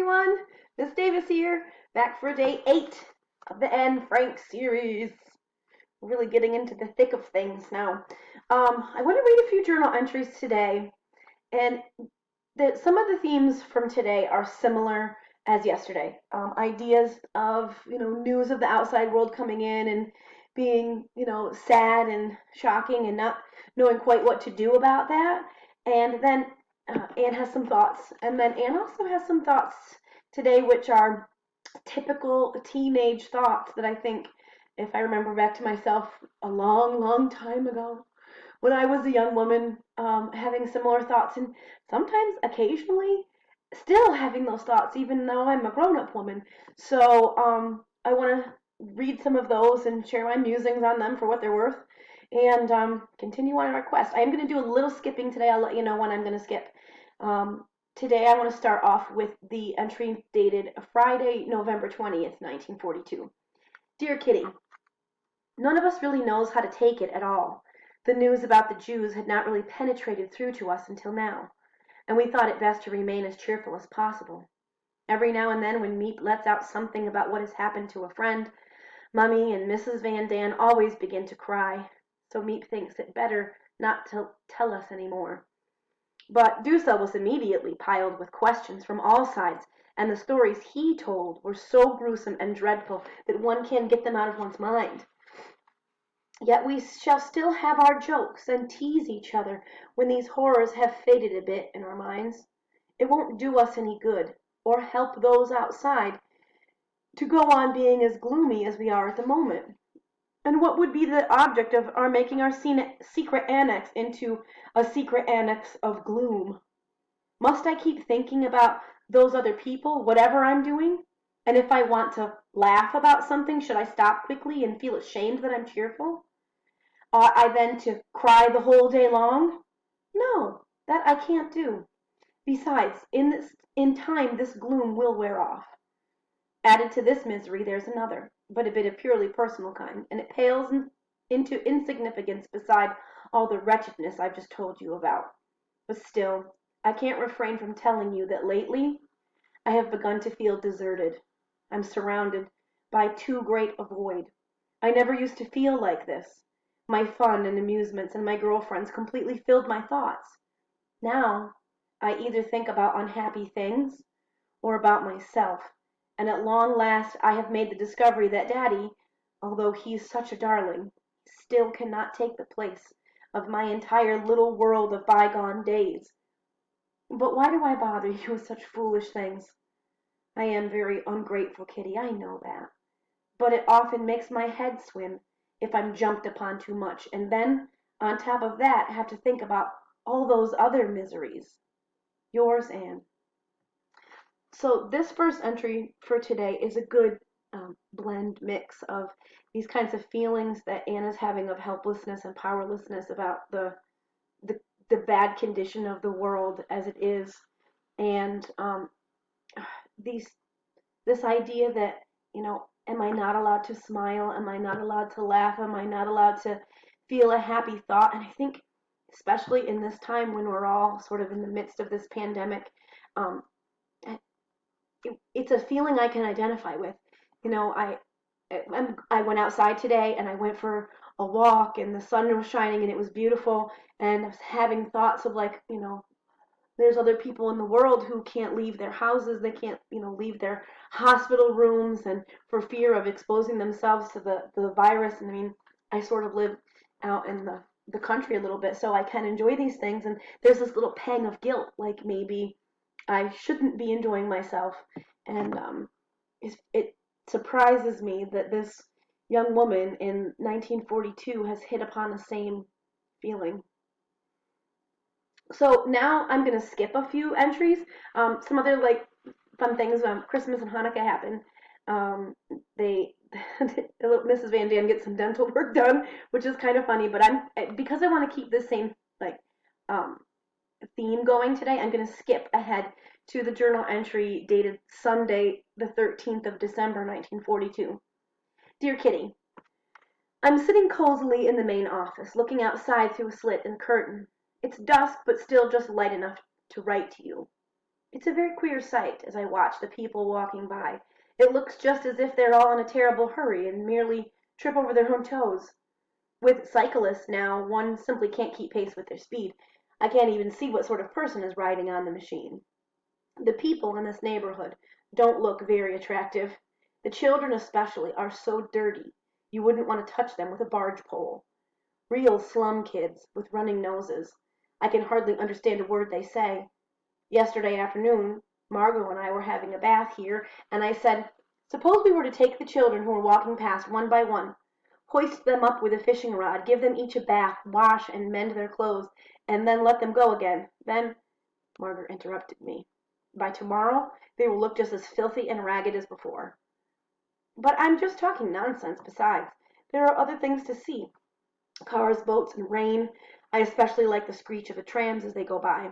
everyone. Miss Davis here, back for day 8 of the Anne Frank series. We're really getting into the thick of things now. I want to read a few journal entries today, and some of the themes from today are similar as yesterday. Ideas of news of the outside world coming in and being sad and shocking and not knowing quite what to do about that, and then Anne has some thoughts, and then Anne also has some thoughts today, which are typical teenage thoughts that I think, if I remember back to myself a long, long time ago, when I was a young woman, having similar thoughts, and sometimes, occasionally, still having those thoughts, even though I'm a grown-up woman. So I want to read some of those and share my musings on them for what they're worth, and continue on our quest. I am going to do a little skipping today. I'll let you know when I'm going to skip. Um, Today I want to start off with the entry dated Friday, November 20th, 1942. Dear Kitty, none of us really knows how to take it at all. The news about the Jews had not really penetrated through to us until now, and we thought it best to remain as cheerful as possible. Every now and then when Miep lets out something about what has happened to a friend, Mummy and Mrs. Van Daan always begin to cry, so Miep thinks it better not to tell us any more. But Dusa was immediately piled with questions from all sides, and the stories he told were so gruesome and dreadful that one can't get them out of one's mind. Yet we shall still have our jokes and tease each other when these horrors have faded a bit in our minds. It won't do us any good, or help those outside, to go on being as gloomy as we are at the moment. And what would be the object of our making our secret annex into a secret annex of gloom? Must I keep thinking about those other people, whatever I'm doing? And if I want to laugh about something, should I stop quickly and feel ashamed that I'm cheerful? Ought I then to cry the whole day long? No, that I can't do. Besides, in time this gloom will wear off. Added to this misery there's another, but a bit of purely personal kind, and it pales into insignificance beside all the wretchedness I've just told you about. But still, I can't refrain from telling you that lately I have begun to feel deserted. I'm surrounded by too great a void. I never used to feel like this. My fun and amusements and my girlfriends completely filled my thoughts. Now I either think about unhappy things or about myself, and at long last I have made the discovery that Daddy, although he's such a darling, still cannot take the place of my entire little world of bygone days. But why do I bother you with such foolish things? I am very ungrateful, Kitty, I know that. But it often makes my head swim if I'm jumped upon too much, and then, on top of that, have to think about all those other miseries. Yours, Anne. So this first entry for today is a good blend mix of these kinds of feelings that Anne is having of helplessness and powerlessness about the, the bad condition of the world as it is, and these this idea that am I not allowed to smile? Am I not allowed to laugh? Am I not allowed to feel a happy thought? And I think, especially in this time when we're all sort of in the midst of this pandemic, um, it's a feeling I can identify with. I went outside today and I went for a walk and the sun was shining and it was beautiful, and I was having thoughts of like, there's other people in the world who can't leave their houses, they can't, leave their hospital rooms, and for fear of exposing themselves to the virus. And I mean, I sort of live out in the country a little bit, so I can enjoy these things, and there's this little pang of guilt, like maybe I shouldn't be enjoying myself. And it surprises me that this young woman in 1942 has hit upon the same feeling. So now I'm going to skip a few entries. Some other like fun things. Christmas and Hanukkah happen. They Mrs. Van Daan gets some dental work done, which is kind of funny. But because I want to keep this same like theme going today, I'm going to skip ahead to the journal entry dated Sunday, the 13th of December, 1942. Dear Kitty, I'm sitting cozily in the main office, looking outside through a slit in the curtain. It's dusk, but still just light enough to write to you. It's a very queer sight as I watch the people walking by. It looks just as if they're all in a terrible hurry and merely trip over their own toes. With cyclists now, one simply can't keep pace with their speed. I can't even see what sort of person is riding on the machine. The people in this neighborhood don't look very attractive. The children especially are so dirty you wouldn't want to touch them with a barge pole. Real slum kids with running noses. I can hardly understand a word they say. Yesterday afternoon Margot and I were having a bath here, and I said, "Suppose we were to take the children who are walking past one by one, hoist them up with a fishing rod, give them each a bath, wash and mend their clothes, and then let them go again. Then," Margaret interrupted me, "by tomorrow they will look just as filthy and ragged as before." But I'm just talking nonsense besides. There are other things to see. Cars, boats, and rain. I especially like the screech of the trams as they go by.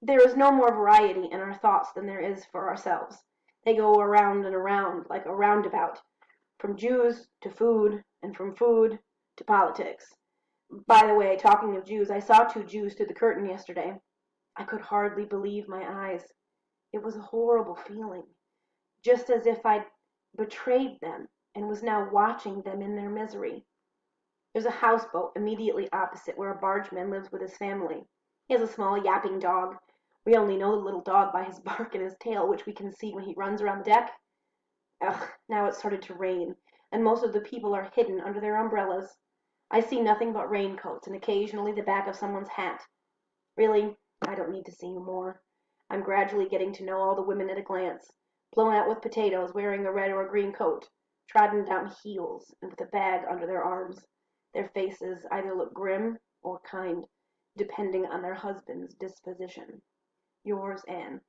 There is no more variety in our thoughts than there is for ourselves. They go around and around like a roundabout, from Jews to food, and from food to politics. By the way, talking of Jews, I saw 2 Jews through the curtain yesterday. I could hardly believe my eyes. It was a horrible feeling, just as if I'd betrayed them and was now watching them in their misery. There's a houseboat immediately opposite where a bargeman lives with his family. He has a small yapping dog. We only know the little dog by his bark and his tail, which we can see when he runs around the deck. Ugh, now it's started to rain, and most of the people are hidden under their umbrellas. I see nothing but raincoats and occasionally the back of someone's hat. Really, I don't need to see more. I'm gradually getting to know all the women at a glance. Blown out with potatoes, wearing a red or a green coat, trodden down heels, and with a bag under their arms. Their faces either look grim or kind, depending on their husband's disposition. Yours, Anne.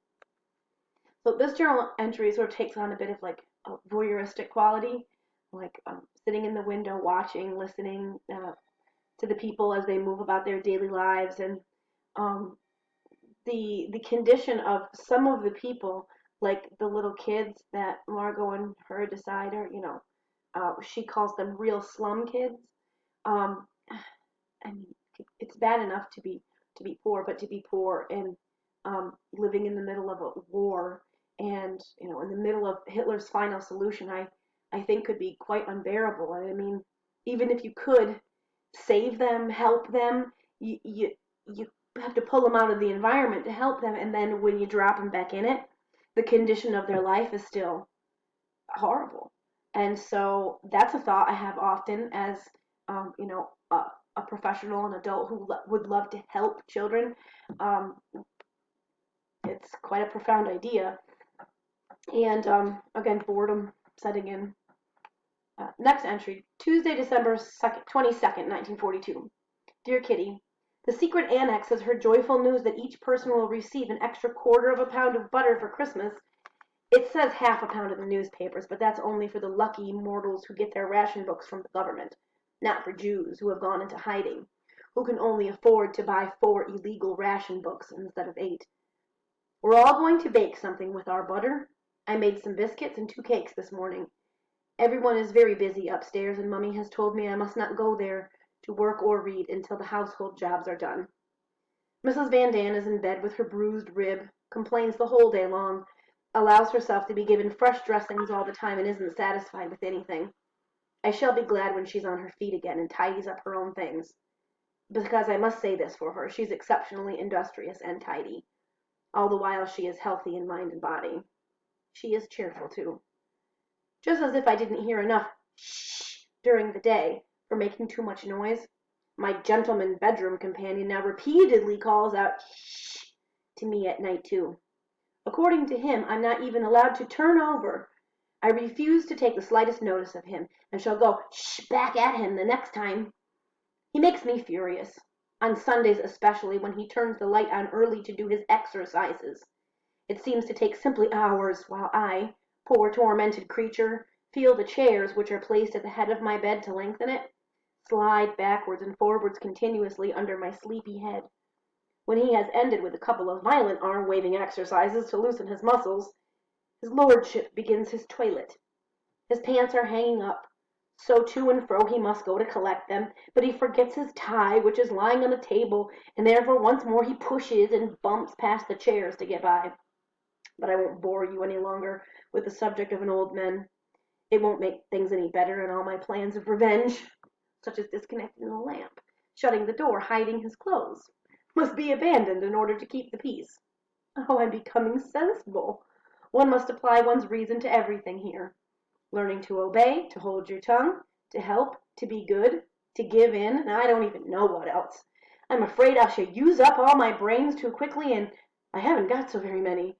So this journal entry sort of takes on a bit of like a voyeuristic quality, like sitting in the window, watching, listening to the people as they move about their daily lives, and um, the condition of some of the people, like the little kids that Margot and her decide are, she calls them real slum kids. Um, I mean, it's bad enough to be poor, but to be poor and living in the middle of a war and in the middle of Hitler's final solution, I think could be quite unbearable. I mean, even if you could save them, help them, you have to pull them out of the environment to help them, and then when you drop them back in it, the condition of their life is still horrible. And so that's a thought I have often as a professional, an adult who would love to help children. Um, it's quite a profound idea. And again, boredom setting in. Next entry, Tuesday, December 22nd, 1942. Dear Kitty, the secret annex has heard joyful news that each person will receive an extra quarter of a pound of butter for Christmas. It says half a pound in the newspapers, but that's only for the lucky mortals who get their ration books from the government, not for Jews who have gone into hiding, who can only afford to buy 4 illegal ration books instead of 8. We're all going to bake something with our butter. I made some biscuits and 2 cakes this morning. Everyone is very busy upstairs, and Mummy has told me I must not go there to work or read until the household jobs are done. Mrs. Van Daan is in bed with her bruised rib, complains the whole day long, allows herself to be given fresh dressings all the time, and isn't satisfied with anything. I shall be glad when she's on her feet again and tidies up her own things. Because I must say this for her, she's exceptionally industrious and tidy. All the while she is healthy in mind and body. She is cheerful, too. Just as if I didn't hear enough shh during the day for making too much noise, my gentleman bedroom companion now repeatedly calls out shh to me at night, too. According to him, I'm not even allowed to turn over. I refuse to take the slightest notice of him, and shall go shh back at him the next time. He makes me furious, on Sundays especially, when he turns the light on early to do his exercises. It seems to take simply hours, while I, poor tormented creature, feel the chairs which are placed at the head of my bed to lengthen it, slide backwards and forwards continuously under my sleepy head. When he has ended with a couple of violent arm-waving exercises to loosen his muscles, his lordship begins his toilet. His pants are hanging up, so to and fro he must go to collect them, but he forgets his tie, which is lying on the table, and therefore once more he pushes and bumps past the chairs to get by. but I won't bore you any longer with the subject of an old man. It won't make things any better in all my plans of revenge, such as disconnecting the lamp, shutting the door, hiding his clothes, must be abandoned in order to keep the peace. Oh, I'm becoming sensible. One must apply one's reason to everything here. Learning to obey, to hold your tongue, to help, to be good, to give in, and I don't even know what else. I'm afraid I shall use up all my brains too quickly, and I haven't got so very many.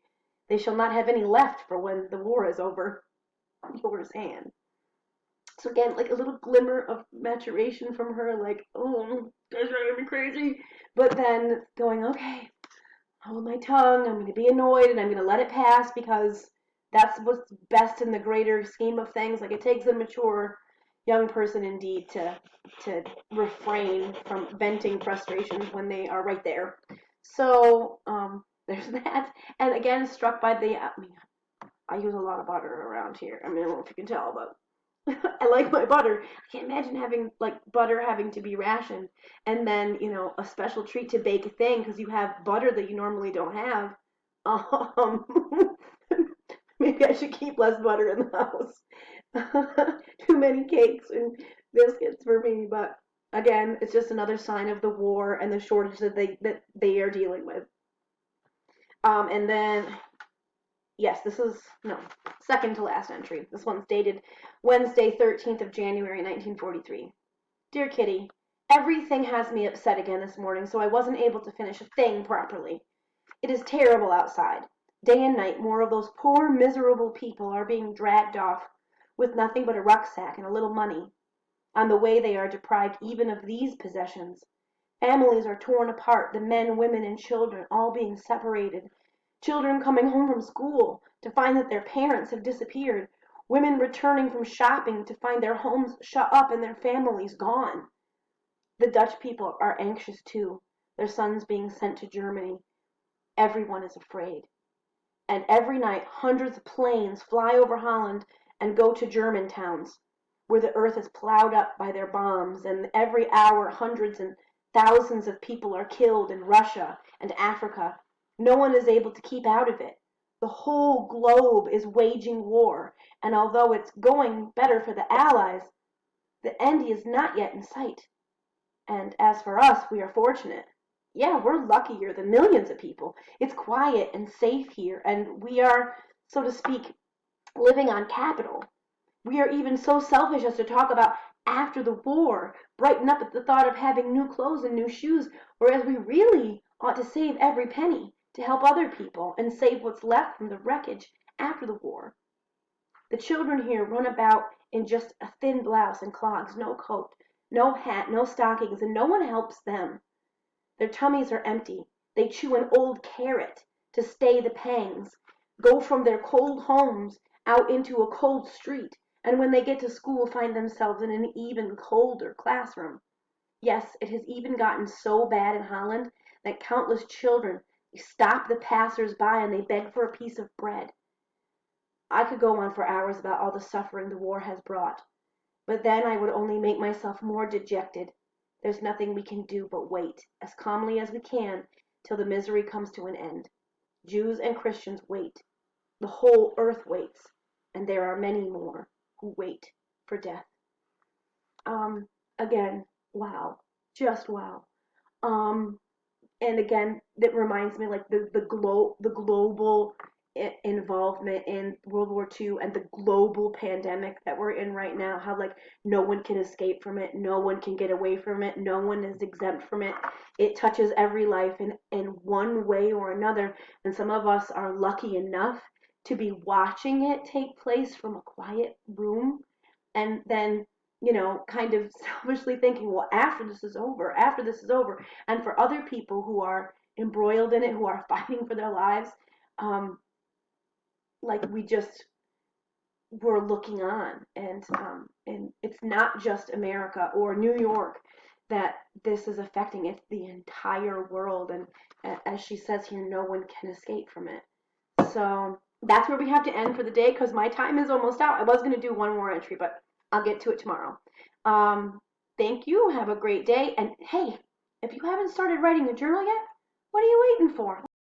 They shall not have any left for when the war is over. Yours, Anne. So again, like a little glimmer of maturation from her, like, oh, that's driving me crazy. But then going, okay, hold my tongue. I'm going to be annoyed and I'm going to let it pass because that's what's best in the greater scheme of things. Like it takes a mature young person indeed to refrain from venting frustrations when they are right there. So there's that. And again, struck by I use a lot of butter around here. I mean, I don't know if you can tell, but I like my butter. I can't imagine having like butter having to be rationed and then, a special treat to bake a thing because you have butter that you normally don't have. Um, Maybe I should keep less butter in the house. Too many cakes and biscuits for me, but again, it's just another sign of the war and the shortage that they are dealing with. And then yes, this is, no, second to last entry. This one's dated Wednesday, 13th of January, 1943. Dear Kitty, everything has me upset again this morning, so I wasn't able to finish a thing properly. It is terrible outside. Day and night, more of those poor, miserable people are being dragged off with nothing but a rucksack and a little money. On the way, they are deprived even of these possessions. Families are torn apart, the men, women, and children all being separated. Children coming home from school to find that their parents have disappeared. Women returning from shopping to find their homes shut up and their families gone. The Dutch people are anxious too, their sons being sent to Germany. Everyone is afraid. And every night hundreds of planes fly over Holland and go to German towns, where the earth is plowed up by their bombs, and every hour hundreds and thousands of people are killed in Russia and Africa. No one is able to keep out of it. The whole globe is waging war, and although it's going better for the Allies, the end is not yet in sight. And as for us, we are fortunate. Yeah, we're luckier than millions of people. It's quiet and safe here, and we are, so to speak, living on capital. We are even so selfish as to talk about after the war, brighten up at the thought of having new clothes and new shoes, whereas we really ought to save every penny to help other people and save what's left from the wreckage after the war. The children here run about in just a thin blouse and clogs, no coat, no hat, no stockings, and no one helps them. Their tummies are empty. They chew an old carrot to stay the pangs, go from their cold homes out into a cold street, and when they get to school find themselves in an even colder classroom. Yes, it has even gotten so bad in Holland that countless children stop the passers-by and they beg for a piece of bread. I could go on for hours about all the suffering the war has brought, but then I would only make myself more dejected. There's nothing we can do but wait, as calmly as we can, till the misery comes to an end. Jews and Christians wait. The whole earth waits, and there are many more who wait for death. Again, wow, just wow. Um, and again, that reminds me like the global involvement in World War II and the global pandemic that we're in right now. How like no one can escape from it, no one can get away from it, no one is exempt from it. It touches every life in one way or another, and some of us are lucky enough to be watching it take place from a quiet room, and then kind of selfishly thinking, well, after this is over, and for other people who are embroiled in it, who are fighting for their lives, um, like we're looking on, and it's not just America or New York that this is affecting; it's the entire world, and as she says here, no one can escape from it. So that's where we have to end for the day because my time is almost out. I was going to do one more entry, but I'll get to it tomorrow. Thank you. Have a great day. And hey, if you haven't started writing a journal yet, what are you waiting for?